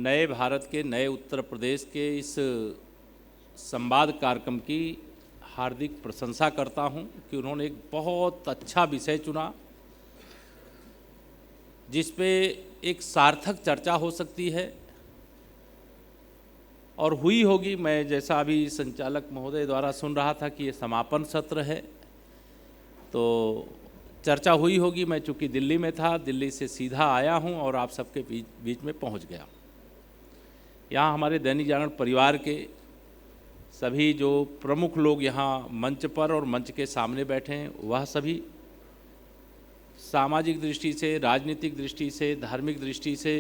नए भारत के, नए उत्तर प्रदेश के इस संवाद कार्यक्रम की हार्दिक प्रशंसा करता हूं कि उन्होंने एक बहुत अच्छा विषय चुना जिस पे एक सार्थक चर्चा हो सकती है और हुई होगी। मैं जैसा अभी संचालक महोदय द्वारा सुन रहा था कि ये समापन सत्र है, तो चर्चा हुई होगी। मैं चूँकि दिल्ली में था, दिल्ली से सीधा आया हूं और आप सबके बीच में पहुंच गया। यहाँ हमारे दैनिक जागरण परिवार के सभी जो प्रमुख लोग यहाँ मंच पर और मंच के सामने बैठे हैं, वह सभी सामाजिक दृष्टि से, राजनीतिक दृष्टि से, धार्मिक दृष्टि से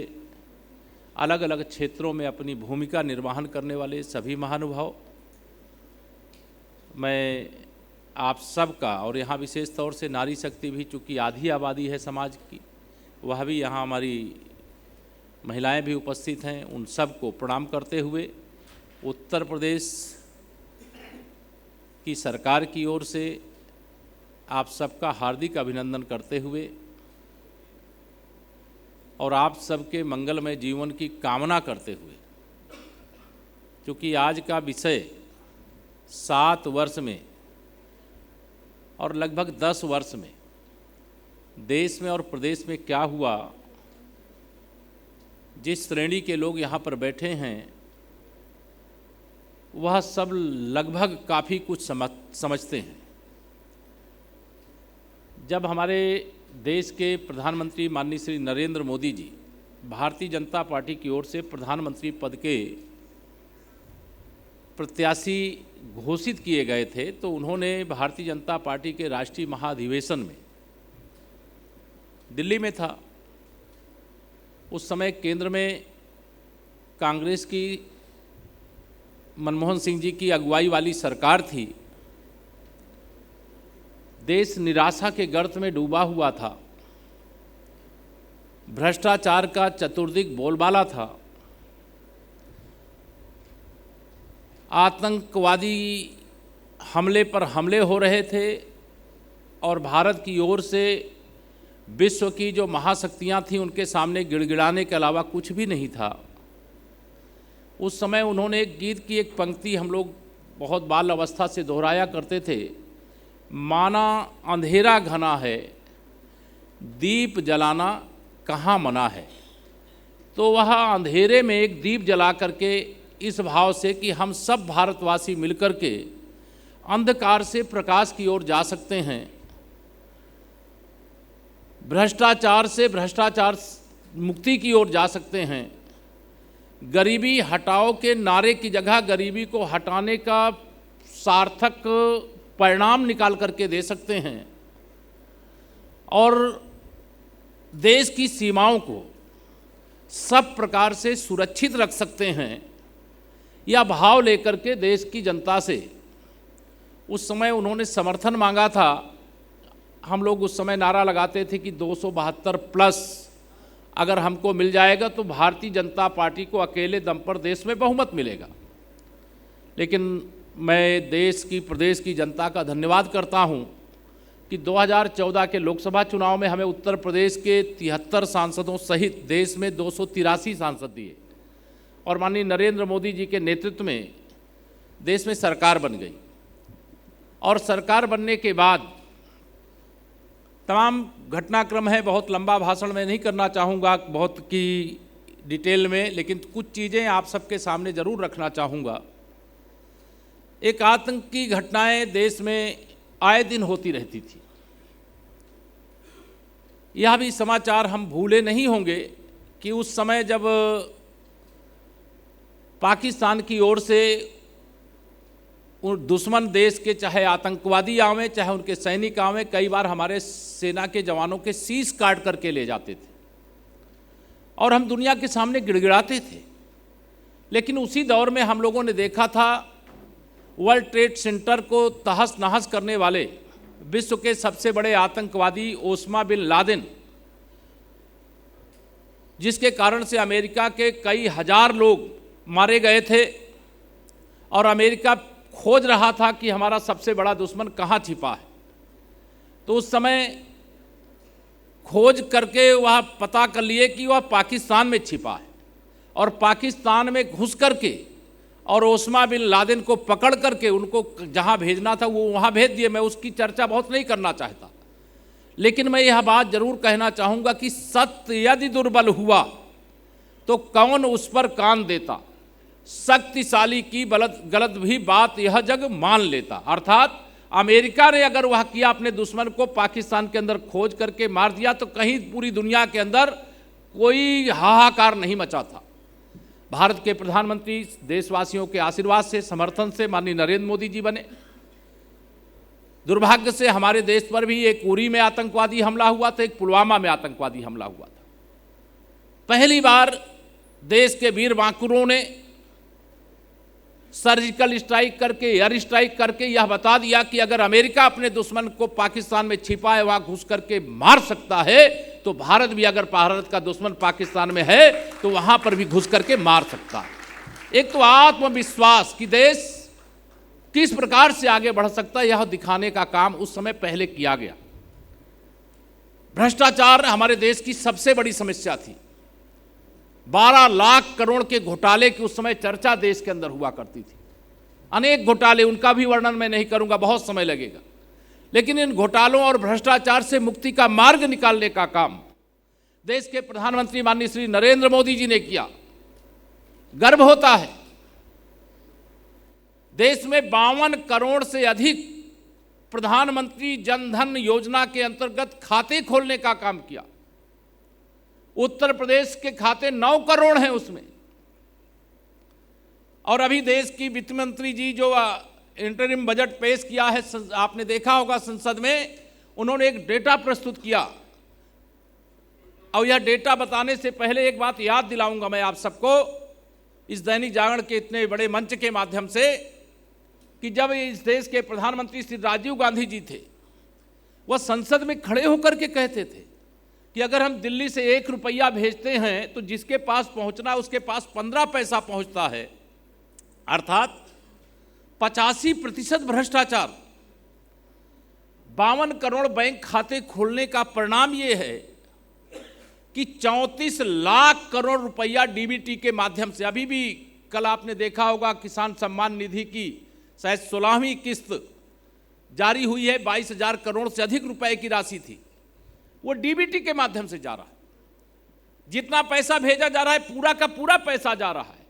अलग अलग क्षेत्रों में अपनी भूमिका निर्वहन करने वाले सभी महानुभाव, मैं आप सबका, और यहाँ विशेष तौर से नारी शक्ति भी, चूँकि आधी आबादी है समाज की, वह भी यहाँ हमारी महिलाएं भी उपस्थित हैं, उन सबको प्रणाम करते हुए उत्तर प्रदेश की सरकार की ओर से आप सबका हार्दिक अभिनंदन करते हुए और आप सबके मंगलमय जीवन की कामना करते हुए, क्योंकि आज का विषय 7 वर्ष में और लगभग 10 वर्ष में देश में और प्रदेश में क्या हुआ, जिस श्रेणी के लोग यहाँ पर बैठे हैं वह सब लगभग काफ़ी कुछ समझते हैं। जब हमारे देश के प्रधानमंत्री माननीय श्री नरेंद्र मोदी जी भारतीय जनता पार्टी की ओर से प्रधानमंत्री पद के प्रत्याशी घोषित किए गए थे, तो उन्होंने भारतीय जनता पार्टी के राष्ट्रीय महाधिवेशन में, दिल्ली में था उस समय, केंद्र में कांग्रेस की मनमोहन सिंह जी की अगुवाई वाली सरकार थी, देश निराशा के गर्त में डूबा हुआ था, भ्रष्टाचार का चतुर्दिक बोलबाला था, आतंकवादी हमले पर हमले हो रहे थे और भारत की ओर से विश्व की जो महाशक्तियां थीं उनके सामने गिड़गिड़ाने के अलावा कुछ भी नहीं था। उस समय उन्होंने एक गीत की एक पंक्ति हम लोग बहुत बाल अवस्था से दोहराया करते थे, माना अंधेरा घना है, दीप जलाना कहाँ मना है। तो वह अंधेरे में एक दीप जला करके इस भाव से कि हम सब भारतवासी मिलकर के अंधकार से प्रकाश की ओर जा सकते हैं, भ्रष्टाचार से भ्रष्टाचार मुक्ति की ओर जा सकते हैं, गरीबी हटाओ के नारे की जगह गरीबी को हटाने का सार्थक परिणाम निकाल करके दे सकते हैं और देश की सीमाओं को सब प्रकार से सुरक्षित रख सकते हैं। यह भाव लेकर के देश की जनता से उस समय उन्होंने समर्थन मांगा था। हम लोग उस समय नारा लगाते थे कि 272 प्लस अगर हमको मिल जाएगा तो भारतीय जनता पार्टी को अकेले दम पर देश में बहुमत मिलेगा। लेकिन मैं देश की, प्रदेश की जनता का धन्यवाद करता हूं कि 2014 के लोकसभा चुनाव में हमें उत्तर प्रदेश के 73 सांसदों सहित देश में 283 सांसद दिए और माननीय नरेंद्र मोदी जी के नेतृत्व में देश में सरकार बन गई। और सरकार बनने के बाद तमाम घटनाक्रम है, बहुत लंबा भाषण मैं नहीं करना चाहूँगा बहुत की डिटेल में, लेकिन कुछ चीज़ें आप सबके सामने ज़रूर रखना चाहूँगा। एक आतंकी घटनाएं देश में आए दिन होती रहती थी। यह भी समाचार हम भूले नहीं होंगे कि उस समय जब पाकिस्तान की ओर से दुश्मन देश के चाहे आतंकवादी आवें चाहे उनके सैनिक आवें, कई बार हमारे सेना के जवानों के शीश काट करके ले जाते थे और हम दुनिया के सामने गिड़गिड़ाते थे। लेकिन उसी दौर में हम लोगों ने देखा था वर्ल्ड ट्रेड सेंटर को तहस नहस करने वाले विश्व के सबसे बड़े आतंकवादी ओसामा बिन लादेन, जिसके कारण से अमेरिका के कई हजार लोग मारे गए थे और अमेरिका खोज रहा था कि हमारा सबसे बड़ा दुश्मन कहाँ छिपा है। तो उस समय खोज करके वह पता कर लिए कि वह पाकिस्तान में छिपा है और पाकिस्तान में घुस करके और ओसामा बिन लादेन को पकड़ करके उनको जहां भेजना था वो वहां भेज दिए। मैं उसकी चर्चा बहुत नहीं करना चाहता, लेकिन मैं यह बात जरूर कहना चाहूँगा कि सत्य यदि दुर्बल हुआ तो कौन उस पर कान देता, शक्तिशाली की गलत भी बात यह जग मान लेता। अर्थात अमेरिका ने अगर वह किया, अपने दुश्मन को पाकिस्तान के अंदर खोज करके मार दिया, तो कहीं पूरी दुनिया के अंदर कोई हाहाकार नहीं मचा था। भारत के प्रधानमंत्री देशवासियों के आशीर्वाद से, समर्थन से माननीय नरेंद्र मोदी जी बने। दुर्भाग्य से हमारे देश पर भी एक उरी में आतंकवादी हमला हुआ था, एक पुलवामा में आतंकवादी हमला हुआ था। पहली बार देश के वीर बांकुरों ने सर्जिकल स्ट्राइक करके, एयर स्ट्राइक करके यह बता दिया कि अगर अमेरिका अपने दुश्मन को पाकिस्तान में छिपाए वहां घुस करके मार सकता है, तो भारत भी अगर भारत का दुश्मन पाकिस्तान में है तो वहां पर भी घुस करके मार सकता है। एक तो आत्मविश्वास कि देश किस प्रकार से आगे बढ़ सकता है, यह दिखाने का काम उस समय पहले किया गया। भ्रष्टाचार हमारे देश की सबसे बड़ी समस्या थी। 12 लाख करोड़ के घोटाले की उस समय चर्चा देश के अंदर हुआ करती थी। अनेक घोटाले, उनका भी वर्णन मैं नहीं करूंगा, बहुत समय लगेगा। लेकिन इन घोटालों और भ्रष्टाचार से मुक्ति का मार्ग निकालने का काम देश के प्रधानमंत्री माननीय श्री नरेंद्र मोदी जी ने किया। गर्व होता है, देश में 52 करोड़ से अधिक प्रधानमंत्री जनधन योजना के अंतर्गत खाते खोलने का काम किया। उत्तर प्रदेश के खाते 9 करोड़ हैं उसमें। और अभी देश की वित्त मंत्री जी जो इंटरिम बजट पेश किया है, आपने देखा होगा संसद में, उन्होंने एक डेटा प्रस्तुत किया। और यह डेटा बताने से पहले एक बात याद दिलाऊंगा मैं आप सबको, इस दैनिक जागरण के इतने बड़े मंच के माध्यम से, कि जब इस देश के प्रधानमंत्री श्री राजीव गांधी जी थे, वह संसद में खड़े होकर के कहते थे कि अगर हम दिल्ली से 1 रुपया भेजते हैं तो जिसके पास पहुंचना है उसके पास 15 पैसा पहुंचता है। अर्थात 85% भ्रष्टाचार। 52 करोड़ बैंक खाते खोलने का परिणाम ये है कि 34 लाख करोड़ रुपया डीबीटी के माध्यम से, अभी भी कल आपने देखा होगा किसान सम्मान निधि की शायद 16वीं किस्त जारी हुई है, 22,000 करोड़ से अधिक रुपए की राशि थी, वो डीबीटी के माध्यम से जा रहा है। जितना पैसा भेजा जा रहा है पूरा का पूरा पैसा जा रहा है।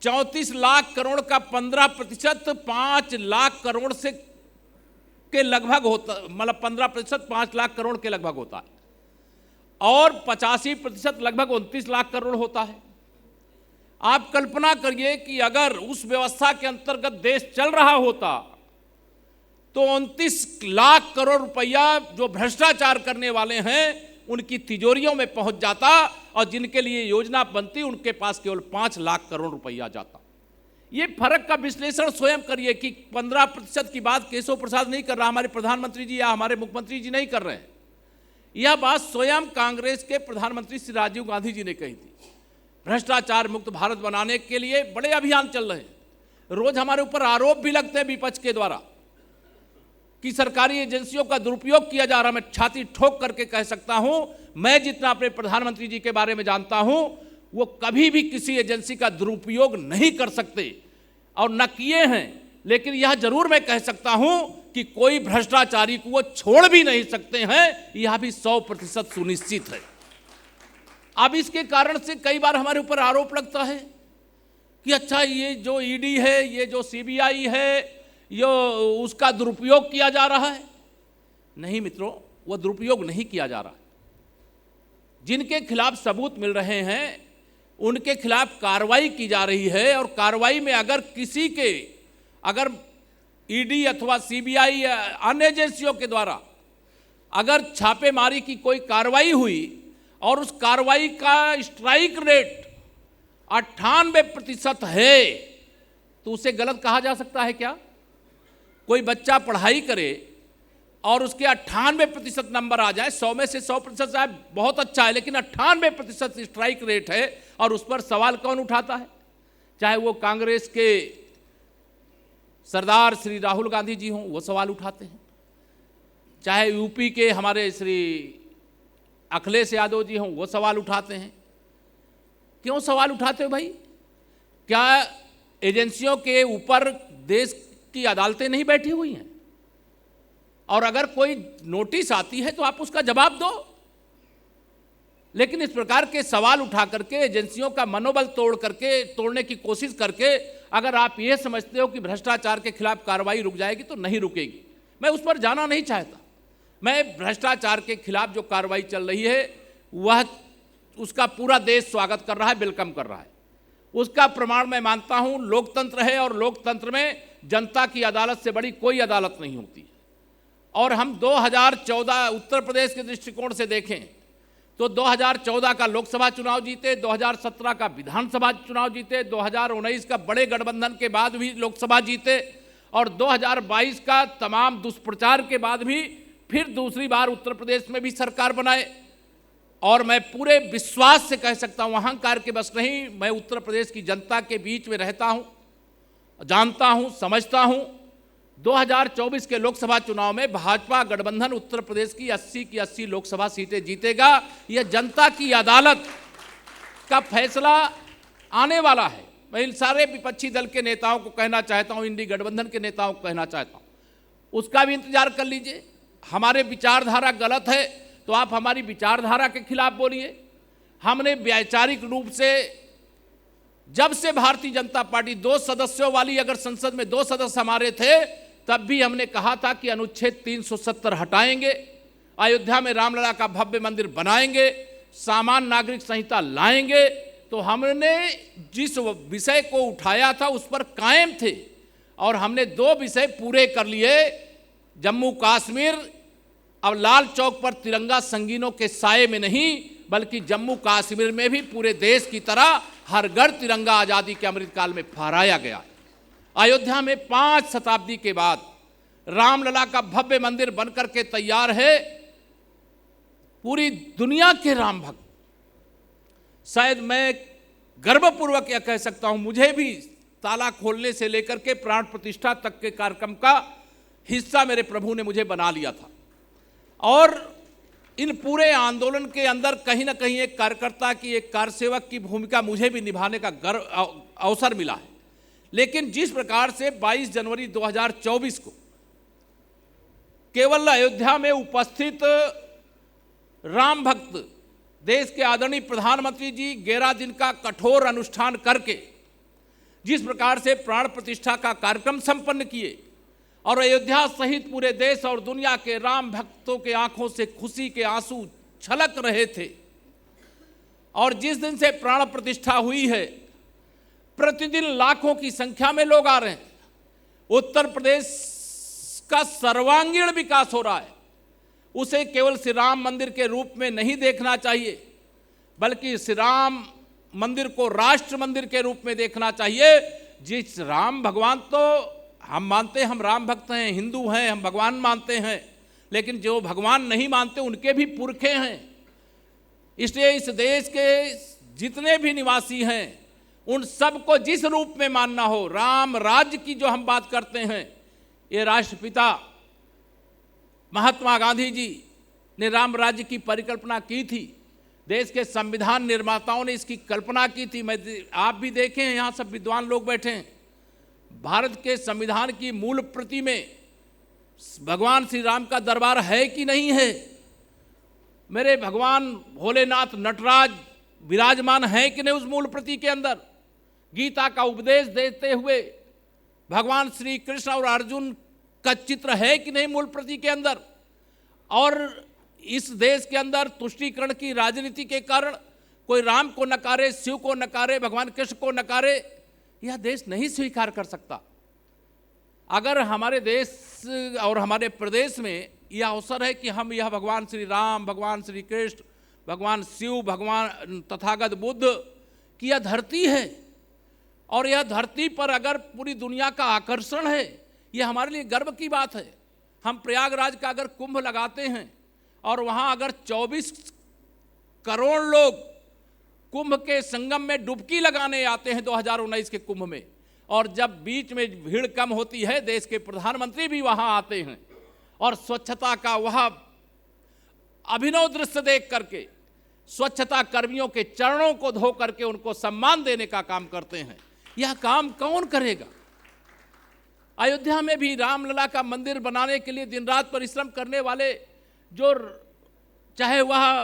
34 लाख करोड़ का 15% 5 लाख करोड़ से के लगभग होता, मतलब 15% 5 लाख करोड़ के लगभग होता है, और 85% लगभग 29 लाख करोड़ होता है। आप कल्पना करिए कि अगर उस व्यवस्था के अंतर्गत देश चल रहा होता तो 29 लाख करोड़ रुपया जो भ्रष्टाचार करने वाले हैं उनकी तिजोरियों में पहुंच जाता, और जिनके लिए योजना बनती उनके पास केवल 5 लाख करोड़ रुपया जाता। ये फर्क का विश्लेषण स्वयं करिए कि 15% की बात केशव प्रसाद नहीं कर रहा, हमारे प्रधानमंत्री जी या हमारे मुख्यमंत्री जी नहीं कर रहे हैं। यह बात स्वयं कांग्रेस के प्रधानमंत्री श्री राजीव गांधी जी ने कही थी। भ्रष्टाचार मुक्त भारत बनाने के लिए बड़े अभियान चल रहे हैं। रोज हमारे ऊपर आरोप भी लगते हैं विपक्ष के द्वारा कि सरकारी एजेंसियों का दुरुपयोग किया जा रहा है। मैं छाती ठोक करके कह सकता हूं, मैं जितना अपने प्रधानमंत्री जी के बारे में जानता हूं, वो कभी भी किसी एजेंसी का दुरुपयोग नहीं कर सकते और न किए हैं। लेकिन यह जरूर मैं कह सकता हूं कि कोई भ्रष्टाचारी को वो छोड़ भी नहीं सकते हैं, यह भी 100% सुनिश्चित है। अब इसके कारण से कई बार हमारे ऊपर आरोप लगता है कि अच्छा ये जो ईडी है, ये जो सीबीआई है, ये उसका दुरुपयोग किया जा रहा है। नहीं मित्रों, वो दुरुपयोग नहीं किया जा रहा है। जिनके खिलाफ सबूत मिल रहे हैं उनके खिलाफ कार्रवाई की जा रही है, और कार्रवाई में अगर किसी के, अगर ईडी अथवा सीबीआई या अन्य एजेंसियों के द्वारा अगर छापेमारी की कोई कार्रवाई हुई और उस कार्रवाई का स्ट्राइक रेट 98% है, तो उसे गलत कहा जा सकता है क्या? कोई बच्चा पढ़ाई करे और उसके 98% नंबर आ जाए, 100 में से 100% आए, बहुत अच्छा है, लेकिन 98% स्ट्राइक रेट है, और उस पर सवाल कौन उठाता है? चाहे वो कांग्रेस के सरदार श्री राहुल गांधी जी हों, वो सवाल उठाते हैं, चाहे यूपी के हमारे श्री अखिलेश यादव जी हों, वो सवाल उठाते हैं, क्यों सवाल उठाते हो भाई? क्या एजेंसियों के ऊपर देश की अदालतें नहीं बैठी हुई हैं? और अगर कोई नोटिस आती है तो आप उसका जवाब दो। लेकिन इस प्रकार के सवाल उठा करके एजेंसियों का मनोबल तोड़ने की कोशिश करके अगर आप ये समझते हो कि भ्रष्टाचार के खिलाफ कार्रवाई रुक जाएगी तो नहीं रुकेगी। मैं उस पर जाना नहीं चाहता। मैं भ्रष्टाचार के खिलाफ जो कार्रवाई चल रही है वह उसका पूरा देश स्वागत कर रहा है, वेलकम कर रहा है। उसका प्रमाण मैं मानता हूं लोकतंत्र है, और लोकतंत्र में जनता की अदालत से बड़ी कोई अदालत नहीं होती। और हम 2014 उत्तर प्रदेश के दृष्टिकोण से देखें तो 2014 का लोकसभा चुनाव जीते, 2017 का विधानसभा चुनाव जीते, 2019 का बड़े गठबंधन के बाद भी लोकसभा जीते, और 2022 का तमाम दुष्प्रचार के बाद भी फिर दूसरी बार उत्तर प्रदेश में भी सरकार बनाए। और मैं पूरे विश्वास से कह सकता हूँ, अहंकार के बस नहीं, मैं उत्तर प्रदेश की जनता के बीच में रहता हूँ, जानता हूँ, समझता हूँ। 2024 के लोकसभा चुनाव में भाजपा गठबंधन उत्तर प्रदेश की 80 की 80 लोकसभा सीटें जीतेगा। यह जनता की अदालत का फैसला आने वाला है। मैं इन सारे विपक्षी दल के नेताओं को कहना चाहता हूँ, इंडी गठबंधन के नेताओं को कहना चाहता हूँ, उसका भी इंतजार कर लीजिए। हमारे विचारधारा गलत है तो आप हमारी विचारधारा के खिलाफ बोलिए। हमने वैचारिक रूप से, जब से भारतीय जनता पार्टी 2 सदस्यों वाली अगर संसद में 2 सदस्य हमारे थे, तब भी हमने कहा था कि अनुच्छेद 370 हटाएंगे, अयोध्या में रामलला का भव्य मंदिर बनाएंगे, सामान्य नागरिक संहिता लाएंगे। तो हमने जिस विषय को उठाया था उस पर कायम थे, और हमने 2 विषय पूरे कर लिए। जम्मू कश्मीर अब लाल चौक पर तिरंगा संगीनों के साये में नहीं, बल्कि जम्मू कश्मीर में भी पूरे देश की तरह हर घर तिरंगा आज़ादी के अमृतकाल में फहराया गया। अयोध्या में 5 शताब्दी के बाद रामलला का भव्य मंदिर बनकर के तैयार है। पूरी दुनिया के राम भक्त, शायद मैं गर्वपूर्वक यह कह सकता हूं, मुझे भी ताला खोलने से लेकर के प्राण प्रतिष्ठा तक के कार्यक्रम का हिस्सा मेरे प्रभु ने मुझे बना लिया था। और इन पूरे आंदोलन के अंदर कहीं ना कहीं एक कार्यकर्ता की, एक कार्यसेवक की भूमिका मुझे भी निभाने का अवसर मिला है। लेकिन जिस प्रकार से 22 जनवरी 2024 को केवल अयोध्या में उपस्थित राम भक्त, देश के आदरणीय प्रधानमंत्री जी 11 दिन का कठोर अनुष्ठान करके जिस प्रकार से प्राण प्रतिष्ठा का कार्यक्रम संपन्न किए, और अयोध्या सहित पूरे देश और दुनिया के राम भक्तों के आंखों से खुशी के आंसू छलक रहे थे। और जिस दिन से प्राण प्रतिष्ठा हुई है, प्रतिदिन लाखों की संख्या में लोग आ रहे हैं। उत्तर प्रदेश का सर्वांगीण विकास हो रहा है। उसे केवल श्री राम मंदिर के रूप में नहीं देखना चाहिए, बल्कि श्री राम मंदिर को राष्ट्र मंदिर के रूप में देखना चाहिए। जिस राम भगवान, तो हम मानते हैं, हम राम भक्त हैं, हिंदू हैं, हम भगवान मानते हैं, लेकिन जो भगवान नहीं मानते उनके भी पुरखे हैं। इसलिए इस देश के जितने भी निवासी हैं उन सबको जिस रूप में मानना हो, राम राज्य की जो हम बात करते हैं, ये राष्ट्रपिता महात्मा गांधी जी ने राम राज्य की परिकल्पना की थी। देश के संविधान निर्माताओं ने इसकी कल्पना की थी। आप भी देखें, यहाँ सब विद्वान लोग बैठे हैं। भारत के संविधान की मूल प्रति में भगवान श्री राम का दरबार है कि नहीं है? मेरे भगवान भोलेनाथ नटराज विराजमान है कि नहीं उस मूल प्रति के अंदर? गीता का उपदेश देते हुए भगवान श्री कृष्ण और अर्जुन का चित्र है कि नहीं मूल प्रति के अंदर? और इस देश के अंदर तुष्टीकरण की राजनीति के कारण कोई राम को नकारे, शिव को नकारे, भगवान कृष्ण को नकारे, यह देश नहीं स्वीकार कर सकता। अगर हमारे देश और हमारे प्रदेश में यह अवसर है कि हम यह भगवान श्री राम, भगवान श्री कृष्ण, भगवान शिव, भगवान तथागत बुद्ध की यह धरती है, और यह धरती पर अगर पूरी दुनिया का आकर्षण है, यह हमारे लिए गर्व की बात है। हम प्रयागराज का अगर कुंभ लगाते हैं और वहाँ अगर 24 करोड़ लोग कुंभ के संगम में डुबकी लगाने आते हैं 2019 के कुंभ में, और जब बीच में भीड़ कम होती है, देश के प्रधानमंत्री भी वहाँ आते हैं, और स्वच्छता का वह अभिनव दृश्य देख करके स्वच्छता कर्मियों के चरणों को धो करके उनको सम्मान देने का काम करते हैं। यह काम कौन करेगा? अयोध्या में भी रामलला का मंदिर बनाने के लिए दिन रात परिश्रम करने वाले जो, चाहे वह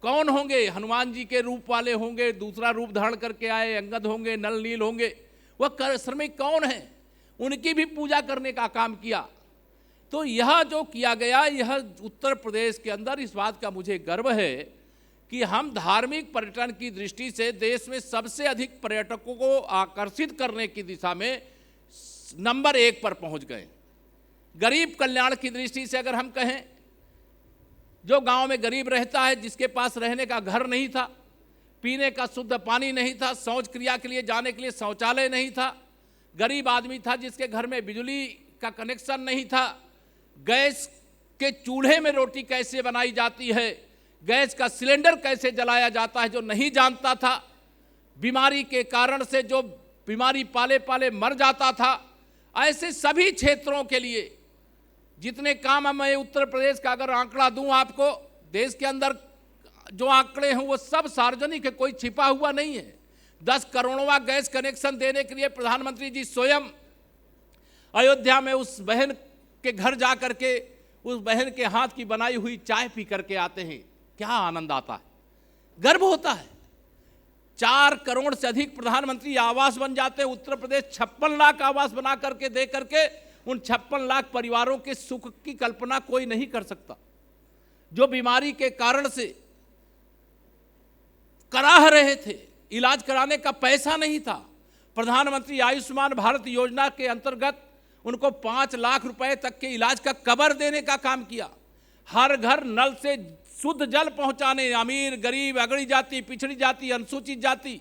कौन होंगे, हनुमान जी के रूप वाले होंगे, दूसरा रूप धारण करके आए अंगद होंगे, नल नील होंगे, वह श्रमिक कौन है, उनकी भी पूजा करने का काम किया। तो यह जो किया गया, यह उत्तर प्रदेश के अंदर इस बात का मुझे गर्व है कि हम धार्मिक पर्यटन की दृष्टि से देश में सबसे अधिक पर्यटकों को आकर्षित करने की दिशा में नंबर 1 पर पहुंच गए। गरीब कल्याण की दृष्टि से अगर हम कहें, जो गांव में गरीब रहता है, जिसके पास रहने का घर नहीं था, पीने का शुद्ध पानी नहीं था, शौच क्रिया के लिए जाने के लिए शौचालय नहीं था, गरीब आदमी था जिसके घर में बिजली का कनेक्शन नहीं था, गैस के चूल्हे में रोटी कैसे बनाई जाती है, गैस का सिलेंडर कैसे जलाया जाता है जो नहीं जानता था, बीमारी के कारण से जो बीमारी पाले पाले मर जाता था, ऐसे सभी क्षेत्रों के लिए जितने काम मैं उत्तर प्रदेश का अगर आंकड़ा दूं आपको, देश के अंदर जो आंकड़े हैं वो सब सार्वजनिक है, कोई छिपा हुआ नहीं है। 10 करोड़वां गैस कनेक्शन देने के लिए प्रधानमंत्री जी स्वयं अयोध्या में उस बहन के घर जा करके उस बहन के हाथ की बनाई हुई चाय पी करके आते हैं। क्या आनंद आता है, गर्व होता है। 4 करोड़ से अधिक प्रधानमंत्री आवास बन जाते हैं। उत्तर प्रदेश 56 लाख आवास बना करके दे करके उन 56 लाख परिवारों के सुख की कल्पना कोई नहीं कर सकता। जो बीमारी के कारण से कराह रहे थे, इलाज कराने का पैसा नहीं था, प्रधानमंत्री आयुष्मान भारत योजना के अंतर्गत उनको 5 लाख रुपए तक के इलाज का कवर देने का काम किया। हर घर नल से शुद्ध जल पहुंचाने, अमीर गरीब, अगड़ी जाति, पिछड़ी जाति, अनुसूचित जाति,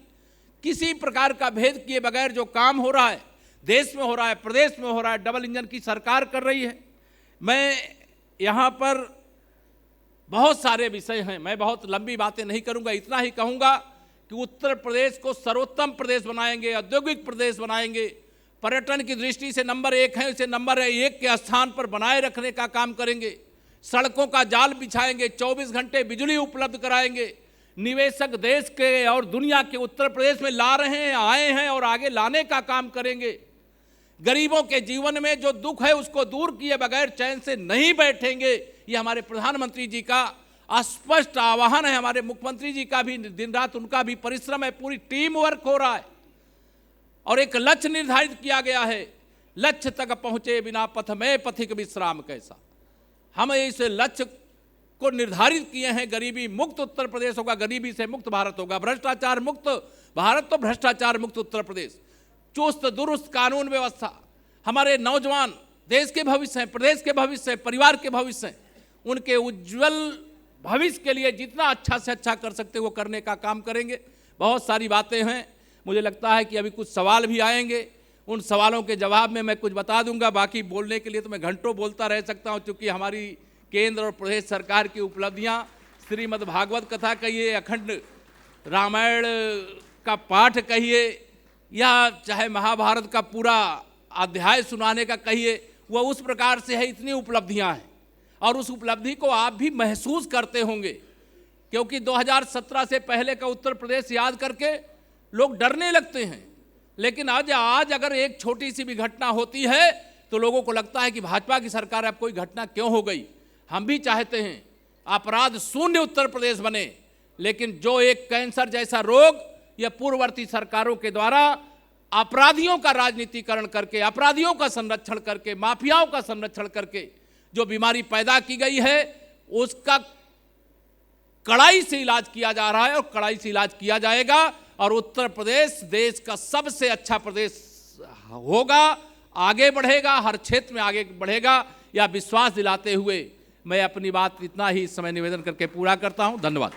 किसी प्रकार का भेद किए बगैर जो काम हो रहा है, देश में हो रहा है, प्रदेश में हो रहा है, डबल इंजन की सरकार कर रही है। मैं यहाँ पर बहुत सारे विषय हैं, मैं बहुत लंबी बातें नहीं करूँगा, इतना ही कहूँगा कि उत्तर प्रदेश को सर्वोत्तम प्रदेश बनाएंगे, औद्योगिक प्रदेश बनाएंगे, पर्यटन की दृष्टि से नंबर 1 है, इसे नंबर 1 के स्थान पर बनाए रखने का काम करेंगे, सड़कों का जाल बिछाएंगे, 24 घंटे बिजली उपलब्ध कराएंगे। निवेशक देश के और दुनिया के उत्तर प्रदेश में ला रहे हैं, आए हैं और आगे लाने का काम करेंगे। गरीबों के जीवन में जो दुख है उसको दूर किए बगैर चैन से नहीं बैठेंगे। ये हमारे प्रधानमंत्री जी का स्पष्ट आह्वान है, हमारे मुख्यमंत्री जी का भी दिन रात उनका भी परिश्रम है, पूरी टीम वर्क हो रहा है और एक लक्ष्य निर्धारित किया गया है। लक्ष्य तक पहुंचे बिना पथ में पथिक विश्राम कैसा। हम इस लक्ष्य को निर्धारित किए हैं, गरीबी मुक्त उत्तर प्रदेश होगा, गरीबी से मुक्त भारत होगा, भ्रष्टाचार मुक्त भारत तो भ्रष्टाचार मुक्त उत्तर प्रदेश, चुस्त दुरुस्त कानून व्यवस्था। हमारे नौजवान देश के भविष्य हैं, प्रदेश के भविष्य हैं, परिवार के भविष्य हैं, उनके उज्जवल भविष्य के लिए जितना अच्छा से अच्छा कर सकते वो करने का काम करेंगे। बहुत सारी बातें हैं, मुझे लगता है कि अभी कुछ सवाल भी आएंगे, उन सवालों के जवाब में मैं कुछ बता दूंगा। बाकी बोलने के लिए तो मैं घंटों बोलता रह सकता हूं, क्योंकि हमारी केंद्र और प्रदेश सरकार की उपलब्धियां, श्रीमद् भागवत कथा कहिए, अखंड रामायण का पाठ कहिए, या चाहे महाभारत का पूरा अध्याय सुनाने का कहिए, वह उस प्रकार से है, इतनी उपलब्धियां हैं। और उस उपलब्धि को आप भी महसूस करते होंगे, क्योंकि 2017 से पहले का उत्तर प्रदेश याद करके लोग डरने लगते हैं, लेकिन आज अगर एक छोटी सी भी घटना होती है तो लोगों को लगता है कि भाजपा की सरकार अब कोई घटना क्यों हो गई। हम भी चाहते हैं अपराध शून्य उत्तर प्रदेश बने, लेकिन जो एक कैंसर जैसा रोग या पूर्ववर्ती सरकारों के द्वारा अपराधियों का राजनीतिकरण करके, अपराधियों का संरक्षण करके, माफियाओं का संरक्षण करके जो बीमारी पैदा की गई है, उसका कड़ाई से इलाज किया जा रहा है और कड़ाई से इलाज किया जाएगा और उत्तर प्रदेश देश का सबसे अच्छा प्रदेश होगा, आगे बढ़ेगा, हर क्षेत्र में आगे बढ़ेगा। यह विश्वास दिलाते हुए मैं अपनी बात इतना ही समय निवेदन करके पूरा करता हूं। धन्यवाद।